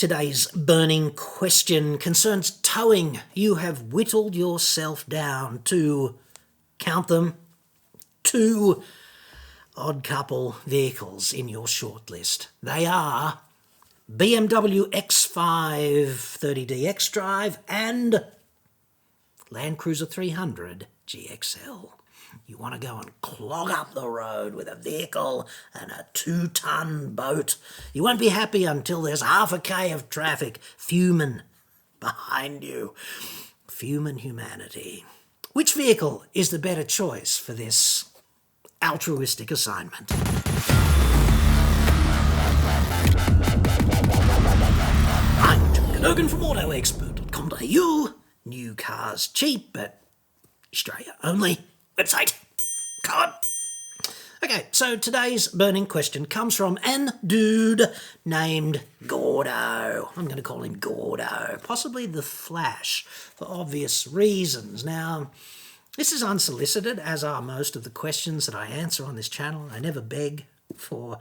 Today's burning question concerns towing. You have whittled yourself down to, count them, 2 odd couple vehicles in your shortlist. They are BMW X5 30D X-Drive and Land Cruiser 300 GXL. You want to go and clog up the road with a vehicle and a 2-ton boat. You won't be happy until there's half a K of traffic fuming behind you. Fuming humanity. Which vehicle is the better choice for this altruistic assignment? I'm John Cadogan from AutoExpert.com.au. New cars cheap, but Australia only. Website. Come on. Okay, so today's burning question comes from an dude named Gordo. I'm going to call him Gordo. Possibly the Flash, for obvious reasons. Now, this is unsolicited, as are most of the questions that I answer on this channel. I never beg for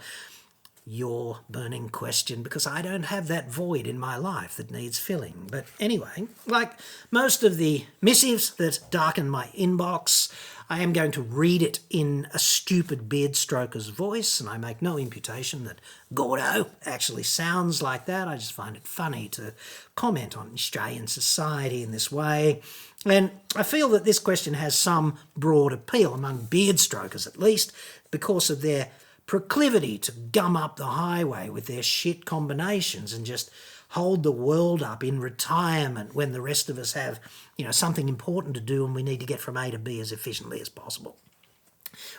your burning question because I don't have that void in my life that needs filling. But anyway, like most of the missives that darken my inbox, I am going to read it in a stupid beard stroker's voice, and I make no imputation that Gordo actually sounds like that. I just find it funny to comment on Australian society in this way. And I feel that this question has some broad appeal among beard strokers, at least, because of their proclivity to gum up the highway with their shit combinations and just hold the world up in retirement when the rest of us have, something important to do and we need to get from A to B as efficiently as possible.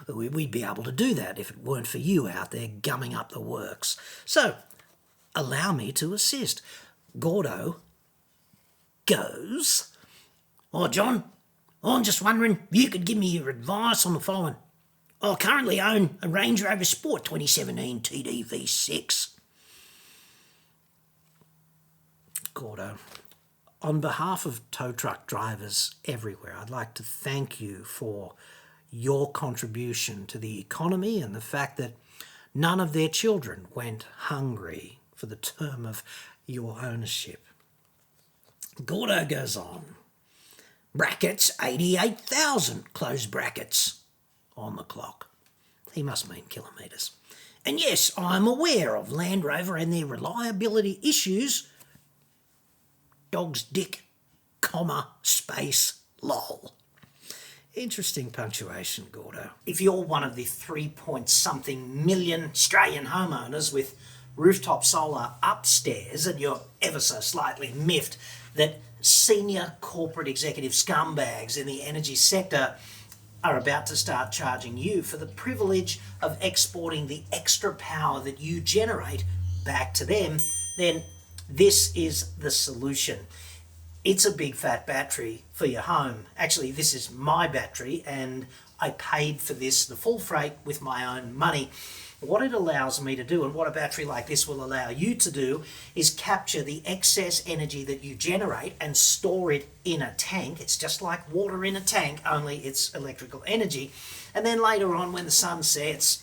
We'd be able to do that if it weren't for you out there gumming up the works. So, allow me to assist. Gordo goes, "Oh, John, I'm just wondering if you could give me your advice on the following. I currently own a Range Rover Sport 2017 TD V6. Gordo, on behalf of tow truck drivers everywhere, I'd like to thank you for your contribution to the economy and the fact that none of their children went hungry for the term of your ownership." Gordo goes on, brackets 88,000, close brackets, on the clock. He must mean kilometres. "And yes, I'm aware of Land Rover and their reliability issues. Dog's dick, comma, space, lol." Interesting punctuation, Gordo. If you're one of the 3-point-something million Australian homeowners with rooftop solar upstairs and you're ever so slightly miffed that senior corporate executive scumbags in the energy sector are about to start charging you for the privilege of exporting the extra power that you generate back to them, then this is the solution. It's a big fat battery for your home. Actually, this is my battery and I paid for this, the full freight, with my own money. What it allows me to do, and what a battery like this will allow you to do, is capture the excess energy that you generate and store it in a tank. It's just like water in a tank, only it's electrical energy. And then later on, when the sun sets,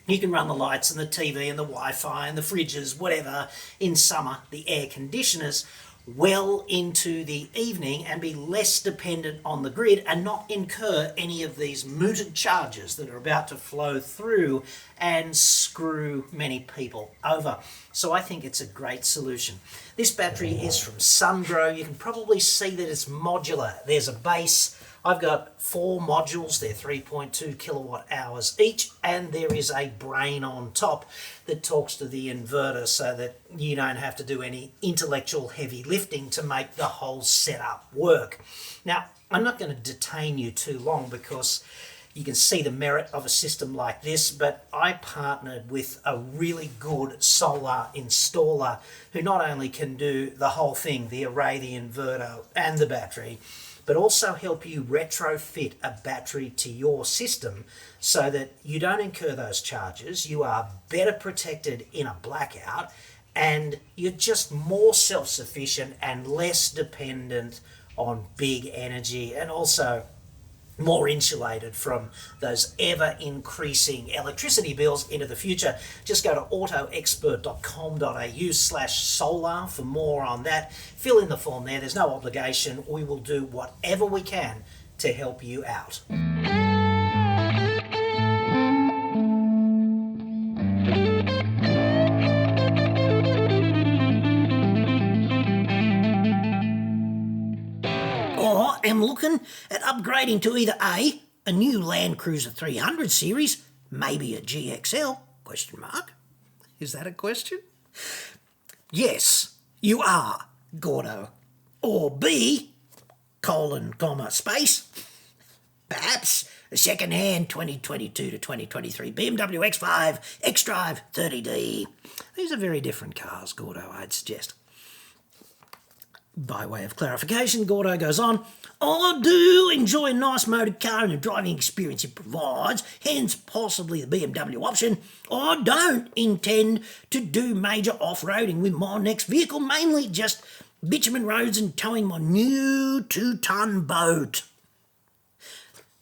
you can run the lights and the TV and the Wi-Fi and the fridges, whatever, in summer, the air conditioners, well into the evening and be less dependent on the grid and not incur any of these mooted charges that are about to flow through and screw many people over. So I think it's a great solution. This battery is from Sungrow. You can probably see that it's modular. There's a base. I've got 4 modules, they're 3.2 kilowatt hours each, and there is a brain on top that talks to the inverter so that you don't have to do any intellectual heavy lifting to make the whole setup work. Now, I'm not going to detain you too long because you can see the merit of a system like this, but I partnered with a really good solar installer who not only can do the whole thing, the array, the inverter, and the battery, but also help you retrofit a battery to your system so that you don't incur those charges, you are better protected in a blackout, and you're just more self-sufficient and less dependent on big energy. And also, more insulated from those ever-increasing electricity bills into the future. Just go to autoexpert.com.au/solar for more on that. Fill in the form there. There's no obligation. We will do whatever we can to help you out. Or am looking at upgrading to either a new Land Cruiser 300 series, maybe a GXL, question mark. Is that a question? Yes, you are, Gordo. Or B, colon, comma, space, perhaps a second-hand 2022 to 2023 BMW X5 X-Drive 30D. These are very different cars, Gordo, I'd suggest. By way of clarification, Gordo goes on, I do enjoy a nice motor car and the driving experience it provides, hence possibly the BMW option. I don't intend to do major off-roading with my next vehicle, mainly just bitumen roads and towing my new 2-ton boat.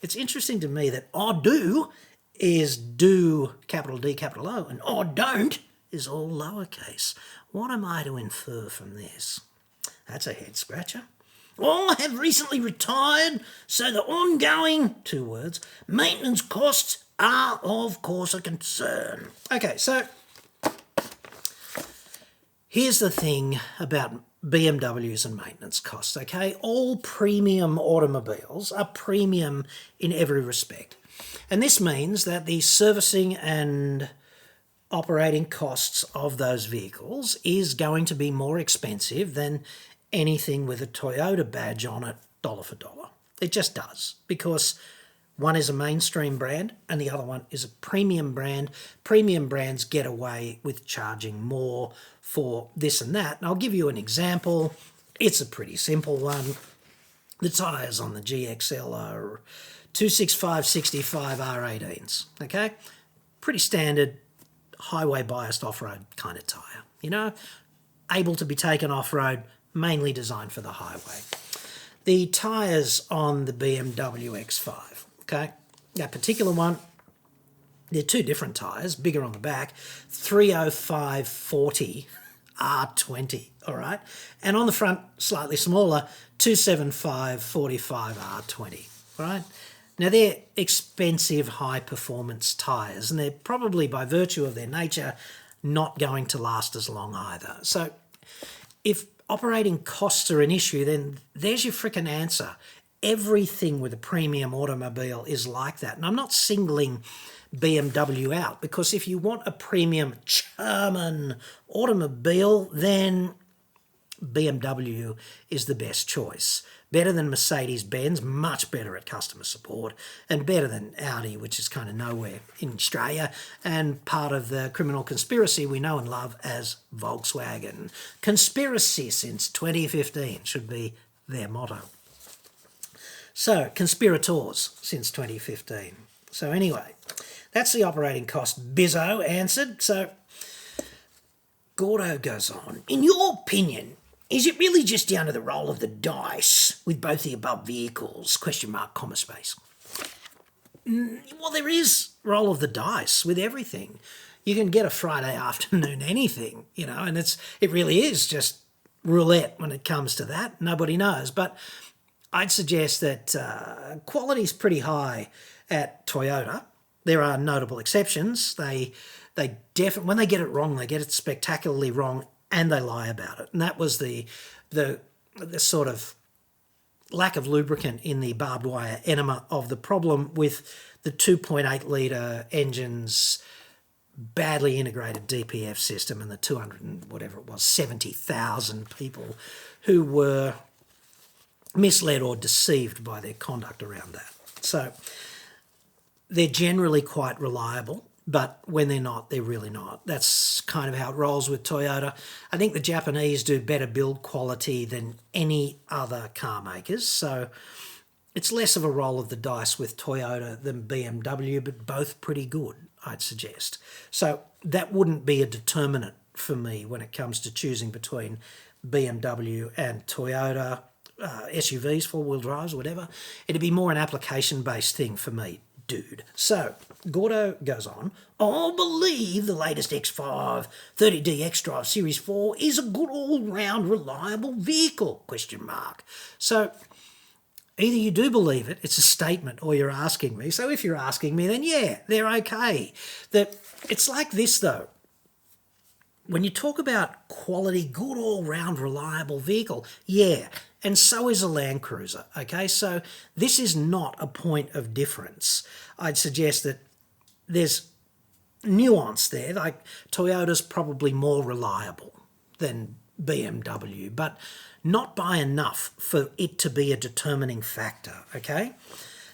It's interesting to me that I do is do, capital D, capital O, and I don't is all lowercase. What am I to infer from this? That's a head scratcher. I have recently retired, so the ongoing, 2 words, maintenance costs are of course a concern. Okay, so here's the thing about BMWs and maintenance costs, okay? All premium automobiles are premium in every respect. And this means that the servicing and operating costs of those vehicles is going to be more expensive than anything with a Toyota badge on it, dollar for dollar. It just does, because one is a mainstream brand and the other one is a premium brand. Premium brands get away with charging more for this and that. And I'll give you an example. It's a pretty simple one. The tyres on the GXL are 265/65 R18s, okay? Pretty standard, highway biased off-road kind of tyre, you know? Able to be taken off-road, mainly designed for the highway. The tyres on the BMW X5, okay? That particular one, they're 2 different tyres, bigger on the back, 305/40 R20, all right? And on the front, slightly smaller, 275/45 R20, all right? Now, they're expensive, high-performance tyres, and they're probably, by virtue of their nature, not going to last as long either. So if operating costs are an issue, then there's your frickin' answer. Everything with a premium automobile is like that. And I'm not singling BMW out, because if you want a premium German automobile, then BMW is the best choice. Better than Mercedes-Benz, much better at customer support, and better than Audi, which is kind of nowhere in Australia, and part of the criminal conspiracy we know and love as Volkswagen. Conspiracy since 2015 should be their motto. So, conspirators since 2015. So anyway, that's the operating cost bizzo answered. So, Gordo goes on, in your opinion, is it really just down to the roll of the dice with both the above vehicles? Question mark, comma, space. Well, there is roll of the dice with everything. You can get a Friday afternoon anything, you know, and it really is just roulette when it comes to that. Nobody knows. But I'd suggest that quality's pretty high at Toyota. There are notable exceptions. They definitely, when they get it wrong, they get it spectacularly wrong, and they lie about it. And that was the sort of lack of lubricant in the barbed wire enema of the problem with the 2.8 litre engines, badly integrated DPF system, and the 200 and whatever it was, 70,000 people who were misled or deceived by their conduct around that. So they're generally quite reliable, but when they're not, they're really not. That's kind of how it rolls with Toyota. I think the Japanese do better build quality than any other car makers, so it's less of a roll of the dice with Toyota than BMW, but both pretty good, I'd suggest. So that wouldn't be a determinant for me when it comes to choosing between BMW and Toyota. SUVs, four-wheel drives, whatever. It'd be more an application-based thing for me, dude. So Gordo goes on, I believe the latest X5 30D X-Drive Series 4 is a good all-round reliable vehicle, question mark. So either you do believe it, it's a statement, or you're asking me. So if you're asking me, then yeah, they're okay. It's like this though. When you talk about quality, good all-round reliable vehicle, yeah, and so is a Land Cruiser, okay? So this is not a point of difference. I'd suggest that there's nuance there, like Toyota's probably more reliable than BMW, but not by enough for it to be a determining factor, okay?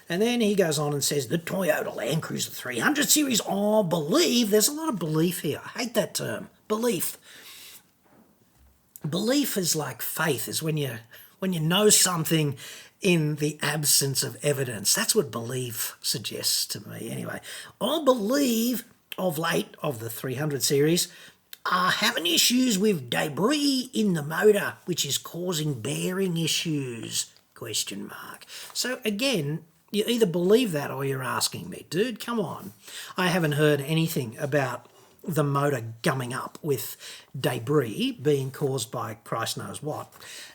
And then he goes on and says, the Toyota Land Cruiser 300 series, oh, believe, there's a lot of belief here. I hate that term, belief. Belief is like faith, is when you know something in the absence of evidence. That's what belief suggests to me. Anyway, I believe of late of the 300 series are having issues with debris in the motor, which is causing bearing issues, question mark. So again, you either believe that or you're asking me, dude, come on. I haven't heard anything about the motor gumming up with debris being caused by Christ knows what.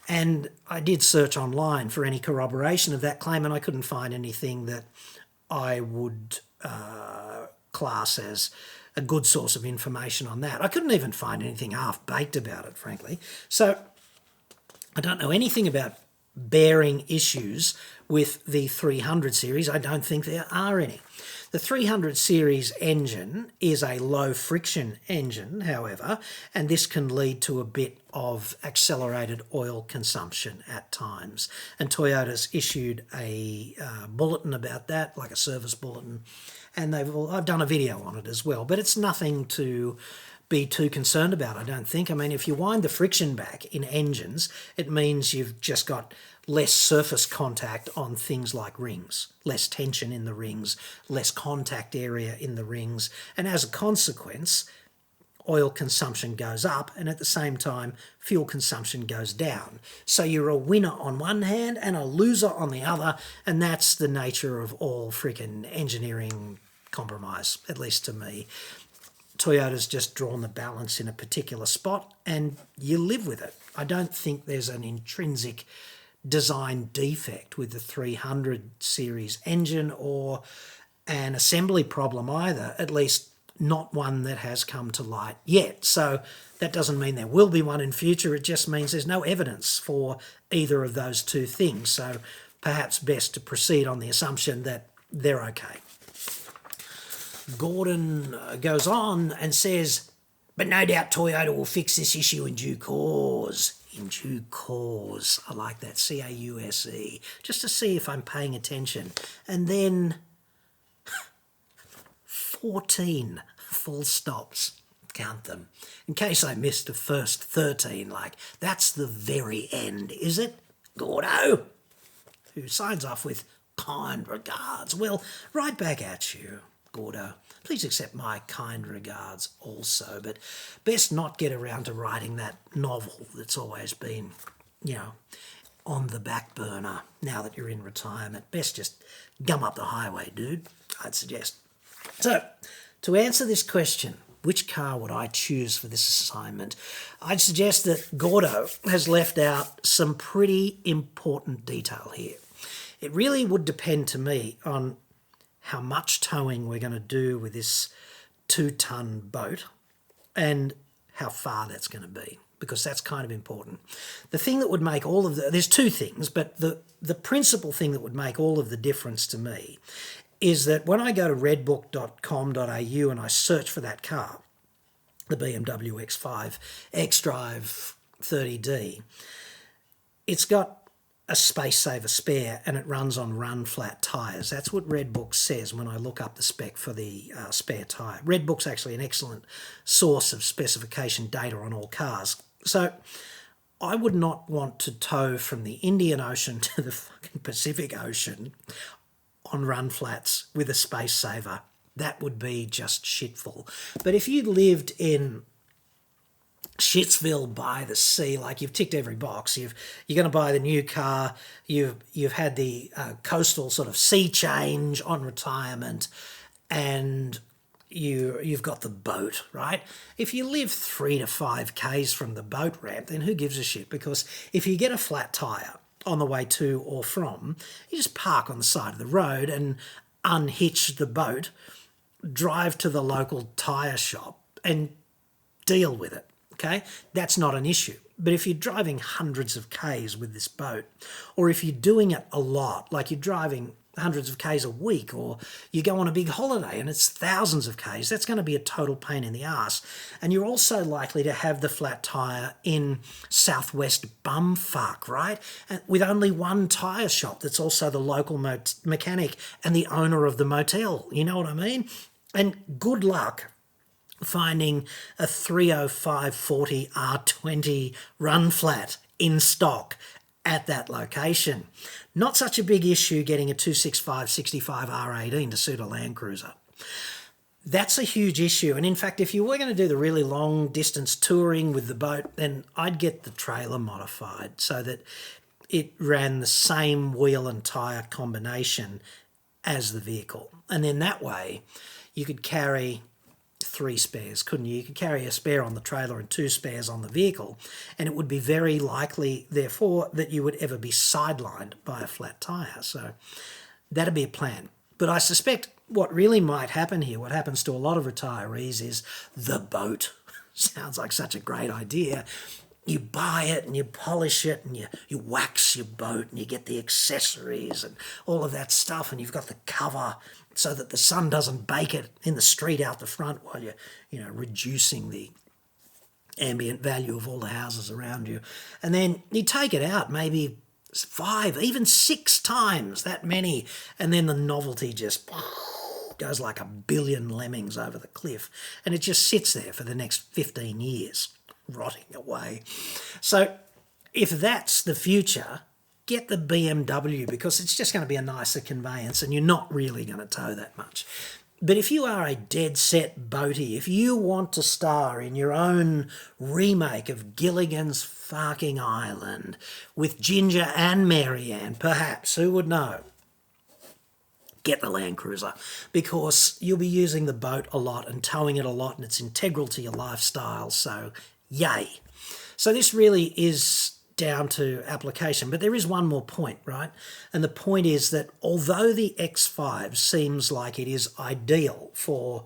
And I did search online for any corroboration of that claim, and I couldn't find anything that I would class as a good source of information on that. I couldn't even find anything half-baked about it, frankly. So I don't know anything about bearing issues with the 300 series. I don't think there are any. The 300 series engine is a low friction engine, however, and this can lead to a bit of accelerated oil consumption at times. And Toyota's issued a bulletin about that, like a service bulletin, and I've done a video on it as well, but it's nothing to be too concerned about, I don't think. I mean, if you wind the friction back in engines, it means you've just got less surface contact on things like rings, less tension in the rings, less contact area in the rings, and as a consequence, oil consumption goes up, and at the same time, fuel consumption goes down. So you're a winner on one hand and a loser on the other, and that's the nature of all freaking engineering compromise, at least to me. Toyota's just drawn the balance in a particular spot, and you live with it. I don't think there's an intrinsic design defect with the 300 series engine or an assembly problem either, at least not one that has come to light yet. So that doesn't mean there will be one in future. It just means there's no evidence for either of those two things. So perhaps best to proceed on the assumption that they're okay. Gordon goes on and says, but no doubt Toyota will fix this issue in due course. In due course. I like that, C-A-U-S-E, just to see if I'm paying attention. And then 14 full stops. Count them. In case I missed the first 13, like, that's the very end, is it? Gordo, who signs off with kind regards. Well, right back at you, Gordo. Please accept my kind regards also, but best not get around to writing that novel that's always been, on the back burner now that you're in retirement. Best just gum up the highway, dude, I'd suggest. So, to answer this question, which car would I choose for this assignment? I'd suggest that Gordo has left out some pretty important detail here. It really would depend to me on how much towing we're going to do with this 2-ton boat and how far that's going to be, because that's kind of important. The thing that would make all of there's two things, but the principal thing that would make all of the difference to me is that when I go to redbook.com.au and I search for that car, the BMW X5 X-Drive 30D, it's got a space saver spare and it runs on run flat tyres. That's what Redbook says when I look up the spec for the spare tyre. Redbook's actually an excellent source of specification data on all cars. So I would not want to tow from the Indian Ocean to the fucking Pacific Ocean on run flats with a space saver. That would be just shitful. But if you lived in Shitsville by the sea. Like, you've ticked every box. You're going to buy the new car. You've had the coastal sort of sea change on retirement, and you've got the boat, right? If you live 3 to 5 k's from the boat ramp, then who gives a shit? Because if you get a flat tire on the way to or from, you just park on the side of the road and unhitch the boat, drive to the local tire shop, and deal with it. Okay, that's not an issue. But if you're driving hundreds of k's with this boat, or if you're doing it a lot, like you're driving hundreds of k's a week, or you go on a big holiday and it's thousands of k's, that's going to be a total pain in the ass. And you're also likely to have the flat tyre in southwest bumfuck, right? And with only one tyre shop that's also the local mechanic and the owner of the motel. You know what I mean? And good luck finding a 305/40 R20 run flat in stock at that location. Not such a big issue getting a 265/65 R18 to suit a Land Cruiser. That's a huge issue. And in fact, if you were going to do the really long distance touring with the boat, then I'd get the trailer modified so that it ran the same wheel and tyre combination as the vehicle. And then that way you could carry 3 spares, couldn't you? You could carry a spare on the trailer and 2 spares on the vehicle, and it would be very likely, therefore, that you would ever be sidelined by a flat tyre. So that'd be a plan. But I suspect what really might happen here, what happens to a lot of retirees, is the boat. Sounds like such a great idea. You buy it and you polish it and you wax your boat and you get the accessories and all of that stuff, and you've got the cover so that the sun doesn't bake it in the street out the front while you're reducing the ambient value of all the houses around you. And then you take it out maybe 5, even 6 times, that many, and then the novelty just goes like a billion lemmings over the cliff, and it just sits there for the next 15 years, rotting away. So if that's the future, get the BMW, because it's just going to be a nicer conveyance and you're not really going to tow that much. But if you are a dead set boatie, if you want to star in your own remake of Gilligan's Fucking Island with Ginger and Marianne, perhaps, who would know? Get the Land Cruiser, because you'll be using the boat a lot and towing it a lot, and it's integral to your lifestyle, so yay. So this really is down to application, but there is one more point, right? And the point is that although the X5 seems like it is ideal for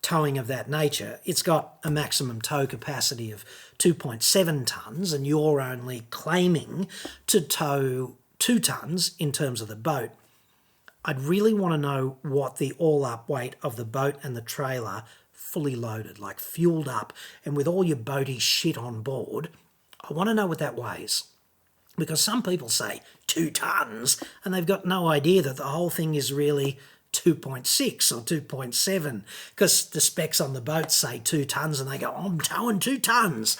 towing of that nature, it's got a maximum tow capacity of 2.7 tonnes, and you're only claiming to tow 2 tonnes in terms of the boat. I'd really want to know what the all-up weight of the boat and the trailer, fully loaded, like fueled up, and with all your boaty shit on board, I want to know what that weighs. Because some people say 2 tonnes, and they've got no idea that the whole thing is really 2.6 or 2.7, because the specs on the boat say 2 tonnes, and they go, I'm towing 2 tonnes.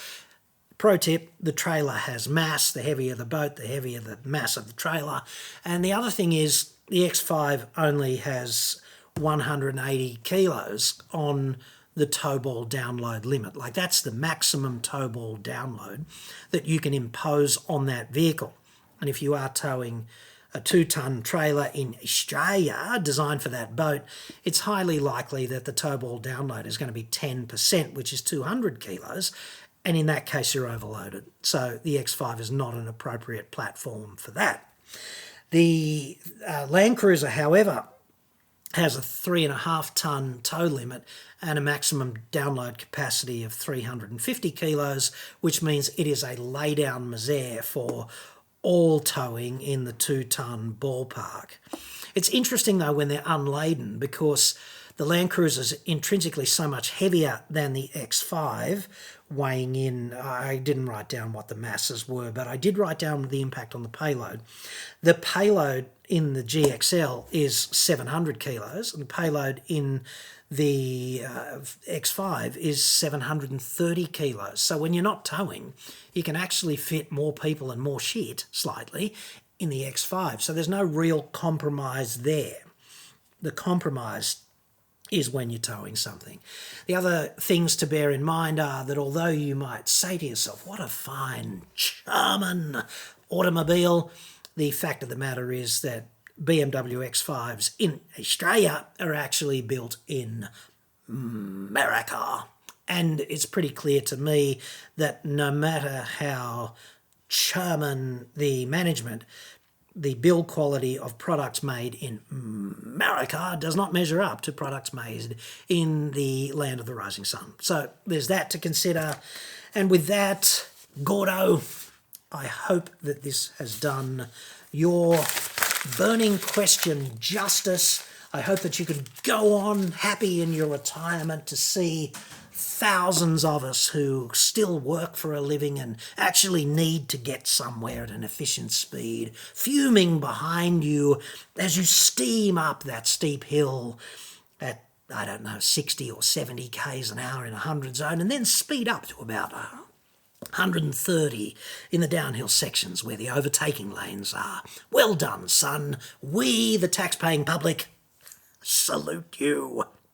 Pro tip, the trailer has mass. The heavier the boat, the heavier the mass of the trailer. And the other thing is, the X5 only has 180 kilos on the towball download limit. Like, that's the maximum towball download that you can impose on that vehicle. And if you are towing a 2-tonne trailer in Australia designed for that boat, it's highly likely that the towball download is going to be 10%, which is 200 kilos. And in that case, you're overloaded. So the X5 is not an appropriate platform for that. The Land Cruiser, however, has a 3.5-tonne tow limit and a maximum download capacity of 350 kilos, which means it is a lay-down misère for all towing in the 2-tonne ballpark. It's interesting, though, when they're unladen, because the Land Cruiser is intrinsically so much heavier than the X5, weighing in, I didn't write down what the masses were, but I did write down the impact on the payload. The payload in the GXL is 700 kilos, and the payload in the X5 is 730 kilos. So when you're not towing, you can actually fit more people and more shit, slightly, in the X5. So there's no real compromise there. The compromise is when you're towing something. The other things to bear in mind are that although you might say to yourself, what a fine German automobile, the fact of the matter is that BMW X5s in Australia are actually built in America. And it's pretty clear to me that no matter how German the management, the build quality of products made in America does not measure up to products made in the land of the rising sun. So there's that to consider. And with that, Gordo, I hope that this has done your burning question justice. I hope that you can go on happy in your retirement to see thousands of us who still work for a living and actually need to get somewhere at an efficient speed, fuming behind you as you steam up that steep hill at, 60 or 70 k's an hour in a 100 zone, and then speed up to about 130 in the downhill sections where the overtaking lanes are. Well done, son. We, the tax-paying public, salute you.